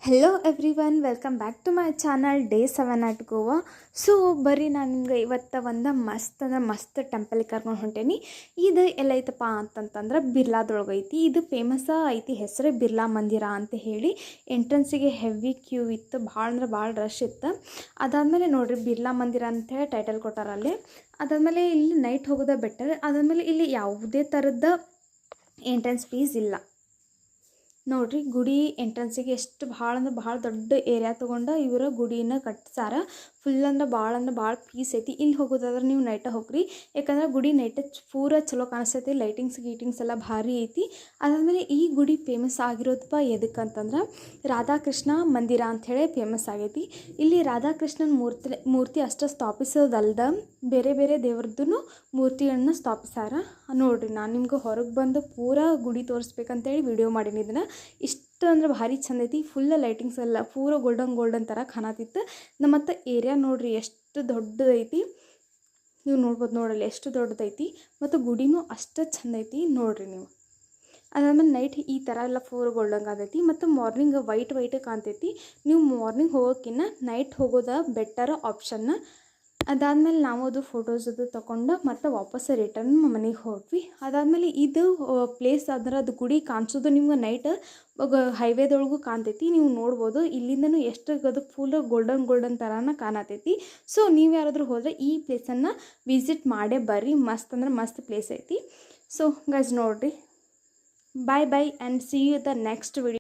Hello everyone, welcome back to my channel day 7 at Goa. So ಬರ್ರಿ ನಾನು ನಿಮ್ಗೆ ಇವತ್ತು ಒಂದು ಮಸ್ತ್ ಟೆಂಪಲ್ಗೆ ಕರ್ಕೊಂಡು ಹೊಂಟೇನಿ. ಇದು ಎಲ್ಲೈತಪ್ಪ ಅಂತಂತಂದ್ರೆ ಬಿರ್ಲಾದೊಳಗೆ ಐತಿ. ಇದು ಫೇಮಸ್ ಐತಿ, ಹೆಸರೇ ಬಿರ್ಲಾ ಮಂದಿರ ಅಂತ ಹೇಳಿ. ಎಂಟ್ರೆನ್ಸಿಗೆ ಹೆವಿ ಕ್ಯೂ ಇತ್ತು, ಭಾಳ ಅಂದ್ರೆ ಭಾಳ ರಶ್ ಇತ್ತು. ಅದಾದಮೇಲೆ ನೋಡಿರಿ ಬಿರ್ಲಾ ಮಂದಿರ ಅಂತೇಳಿ ಟೈಟಲ್ ಕೊಟ್ಟಾರಲ್ಲಿ. ಅದಾದಮೇಲೆ ಇಲ್ಲಿ ನೈಟ್ ಹೋಗೋದೇ ಬೆಟರ್. ಅದಾದಮೇಲೆ ಇಲ್ಲಿ ಯಾವುದೇ ಥರದ ಎಂಟ್ರೆನ್ಸ್ ಫೀಸ್ ಇಲ್ಲ. ನೋಡ್ರಿ ಗುಡಿ ಎಂಟ್ರೆನ್ಸಿಗೆ ಎಷ್ಟು ಭಾಳ ಅಂದ್ರೆ ಭಾಳ ದೊಡ್ಡ ಏರಿಯಾ ತೊಗೊಂಡು ಇವರು ಗುಡಿನ ಕಟ್ಸಾರ. ಫುಲ್ ಅಂದ್ರೆ ಭಾಳ ಪೀಸ್ ಐತಿ. ಇಲ್ಲಿ ಹೋಗೋದಾದ್ರೆ ನೀವು ನೈಟ ಹೋಗ್ರಿ, ಯಾಕಂದ್ರೆ ಗುಡಿ ನೈಟ ಪೂರ ಚಲೋ ಕಾಣಿಸ್ತೈತಿ. ಲೈಟಿಂಗ್ಸ್ ಎಲ್ಲ ಭಾರಿ ಐತಿ. ಅದಾದಮೇಲೆ ಈ ಗುಡಿ ಫೇಮಸ್ ಆಗಿರೋದಪ್ಪ ಎದಕ್ಕಂತಂದ್ರೆ ರಾಧಾಕೃಷ್ಣ ಮಂದಿರ ಅಂಥೇಳಿ ಫೇಮಸ್ ಆಗೈತಿ. ಇಲ್ಲಿ ರಾಧಾಕೃಷ್ಣನ ಮೂರ್ತಿ ಅಷ್ಟು ಸ್ಥಾಪಿಸೋದಲ್ದ ಬೇರೆ ಬೇರೆ ದೇವ್ರದ್ದು ಮೂರ್ತಿಗಳನ್ನ ಸ್ಥಾಪಿಸಾರ. ನೋಡಿರಿ, ನಾನು ನಿಮ್ಗೆ ಹೊರಗೆ ಬಂದು ಪೂರ ಗುಡಿ ತೋರಿಸ್ಬೇಕಂತೇಳಿ ವಿಡಿಯೋ ಮಾಡೀನಿ. ಇದನ್ನು ಇಷ್ಟು ಅಂದ್ರೆ ಭಾರಿ ಚಂದ ಐತಿ. ಫುಲ್ ಲೈಟಿಂಗ್ಸ್ ಎಲ್ಲ ಪೂರ ಗೋಲ್ಡನ್ ಥರ ಕಾಣತಿತ್ತು. ಮತ್ತು ಏರಿಯಾ ನೋಡಿರಿ ಎಷ್ಟು ದೊಡ್ಡದೈತಿ. ನೀವು ನೋಡ್ಬೋದು, ನೋಡಲ್ಲ ಎಷ್ಟು ದೊಡ್ಡದೈತಿ. ಮತ್ತು ಗುಡಿನೂ ಅಷ್ಟು ಚಂದ ಐತಿ ನೋಡಿರಿ ನೀವು. ಅದಾದ್ಮೇಲೆ ನೈಟ್ ಈ ಥರ ಎಲ್ಲ ಪೂರ ಗೋಲ್ಡನ್ ಕಾಣ್ತೈತಿ. ಮತ್ತು ಮಾರ್ನಿಂಗ್ ವೈಟ್ ಕಾಣ್ತೈತಿ. ನೀವು ಮಾರ್ನಿಂಗ್ ಹೋಗೋಕ್ಕಿಂತ ನೈಟ್ ಹೋಗೋದು ಬೆಟರ್ ಆಪ್ಷನ್ನ. ಅದಾದಮೇಲೆ ನಾವು ಅದು ಫೋಟೋಸ್ ತೊಗೊಂಡು ಮತ್ತು ವಾಪಸ್ ರಿಟರ್ನ್ ಮನೆಗೆ ಹೋದ್ವಿ. ಅದಾದಮೇಲೆ ಇದು ಪ್ಲೇಸ್ ಅಂದ್ರೆ ಅದು ಗುಡಿ ಕಾಣಿಸೋದು ನಿಮ್ಗೆ ನೈಟ್ ಹೈವೇದೊಳಗೂ ಕಾಣ್ತೈತಿ. ನೀವು ನೋಡ್ಬೋದು, ಇಲ್ಲಿಂದನೂ ಎಷ್ಟು ಅದು ಫುಲ್ ಗೋಲ್ಡನ್ ಥರನ ಕಾಣತೈತಿ. ಸೊ ನೀವು ಯಾರಾದರೂ ಹೋದರೆ ಈ ಪ್ಲೇಸನ್ನು ವಿಸಿಟ್ ಮಾಡೇ ಬರ್ರಿ. ಮಸ್ತ್ ಅಂದ್ರೆ ಮಸ್ತ್ ಪ್ಲೇಸ್ ಐತಿ. ಸೊ ಗೈಸ್ ನೋಡಿರಿ, bye and see you the next video.